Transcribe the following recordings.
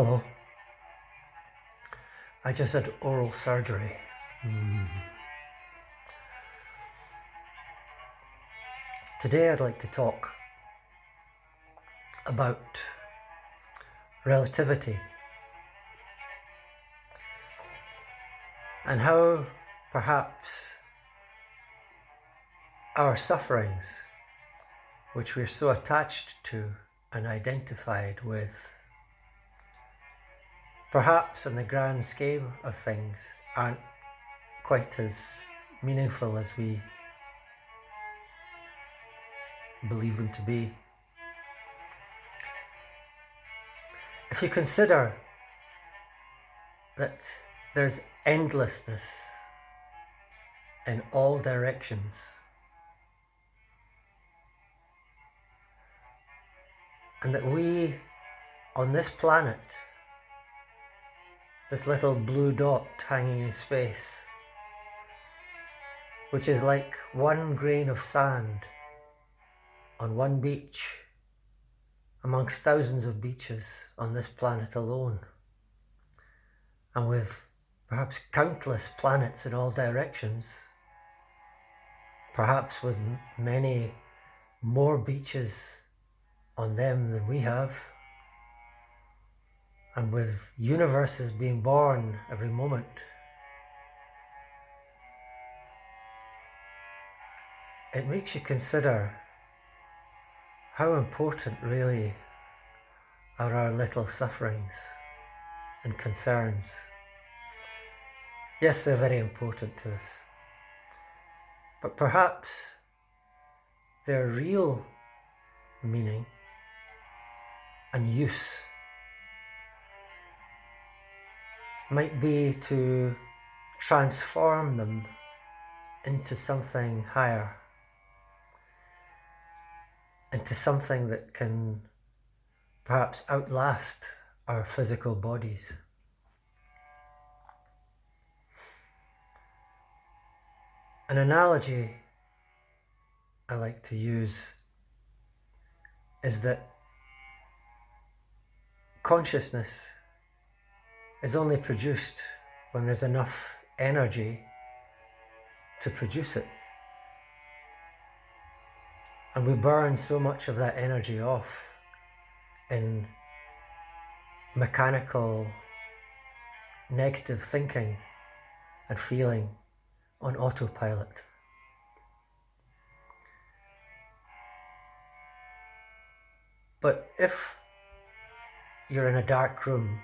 Hello. I just had oral surgery. Today I'd like to talk about relativity and how perhaps our sufferings, which we're so attached to and identified with, perhaps in the grand scheme of things aren't quite as meaningful as we believe them to be. If you consider that there's endlessness in all directions, and that we on this planet, this little blue dot hanging in space, which is like one grain of sand on one beach amongst thousands of beaches on this planet alone, and with perhaps countless planets in all directions, perhaps with many more beaches on them than we have, and with universes being born every moment, it makes you consider how important really are our little sufferings and concerns. Yes, they're very important to us, but perhaps their real meaning and use might be to transform them into something higher, into something that can perhaps outlast our physical bodies. An analogy I like to use is that consciousness is only produced when there's enough energy to produce it. And we burn so much of that energy off in mechanical, negative thinking and feeling on autopilot. But if you're in a dark room,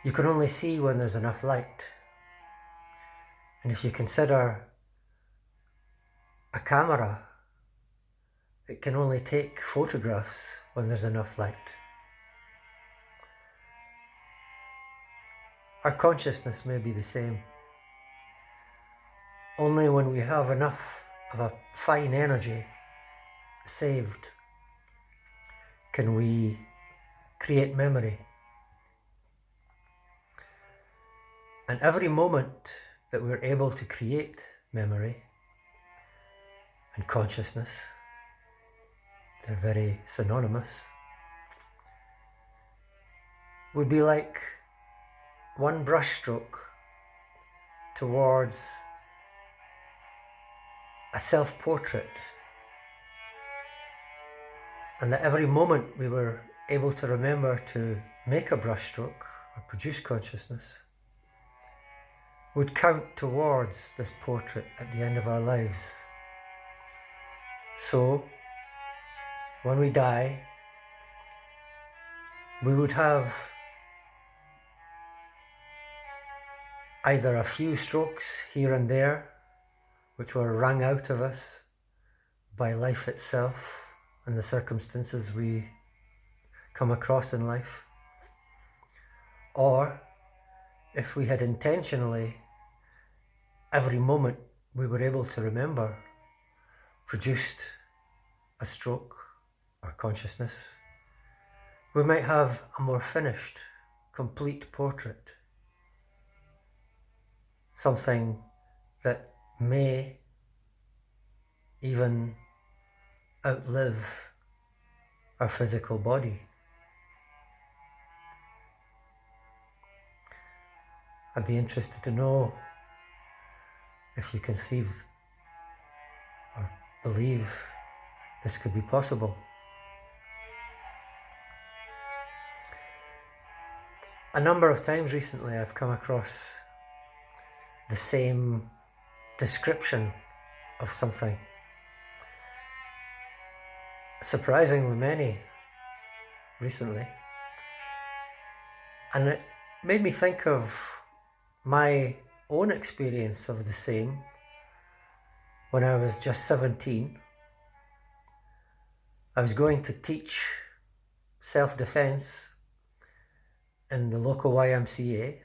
you can only see when there's enough light. And if you consider a camera, it can only take photographs when there's enough light. Our consciousness may be the same. Only when we have enough of a fine energy saved can we create memory. And every moment that we're able to create memory and consciousness, they're very synonymous, would be like one brushstroke towards a self-portrait. And that every moment we were able to remember to make a brushstroke or produce consciousness would count towards this portrait at the end of our lives. So, when we die, we would have either a few strokes here and there, which were wrung out of us by life itself and the circumstances we come across in life, or if we had intentionally, every moment we were able to remember, produced a stroke or consciousness, we might have a more finished, complete portrait. Something that may even outlive our physical body. I'd be interested to know if you conceive or believe this could be possible. A number of times recently I've come across the same description of something. Surprisingly many recently. And it made me think of my own experience of the same when I was just 17. I was going to teach self-defense in the local YMCA.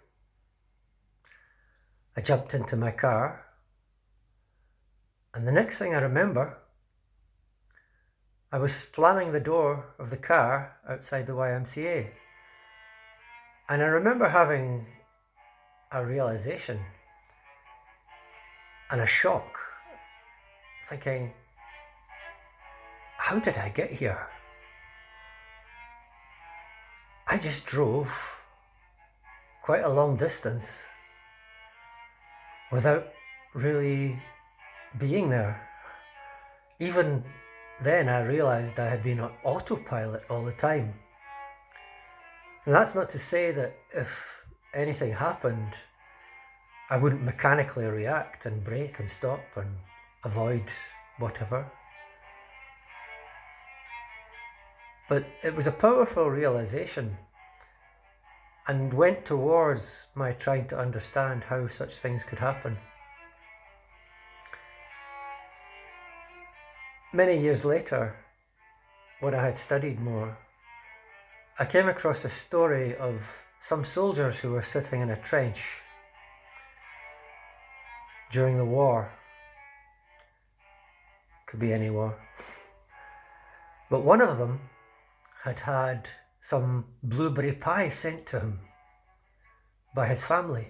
I jumped into my car, and the next thing I remember, I was slamming the door of the car outside the YMCA. And I remember having a realization and a shock, thinking, how did I get here? I just drove quite a long distance without really being there. Even then I realized I had been on autopilot all the time. And that's not to say that if anything happened, I wouldn't mechanically react and brake and stop and avoid whatever. But it was a powerful realization and went towards my trying to understand how such things could happen. Many years later, when I had studied more, I came across a story of some soldiers who were sitting in a trench during the war. Could be any war. But one of them had had some blueberry pie sent to him by his family.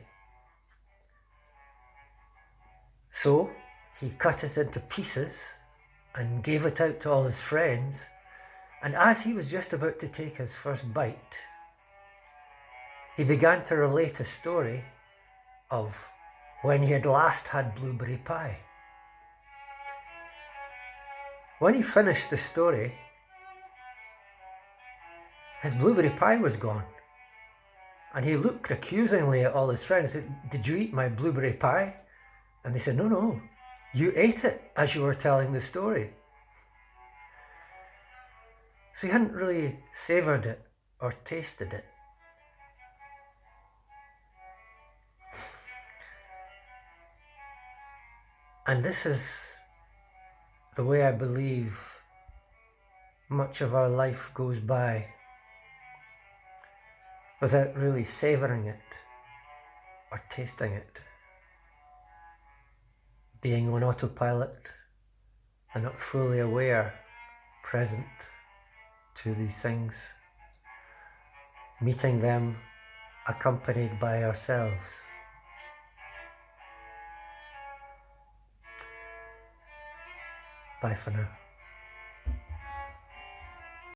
So he cut it into pieces and gave it out to all his friends. And as he was just about to take his first bite, he began to relate a story of when he had last had blueberry pie. When he finished the story, his blueberry pie was gone. And he looked accusingly at all his friends and said, "Did you eat my blueberry pie?" And they said, No, you ate it as you were telling the story. So he hadn't really savoured it or tasted it. And this is the way I believe much of our life goes by, without really savouring it or tasting it. Being on autopilot and not fully aware, present to these things, meeting them accompanied by ourselves. Bye for now.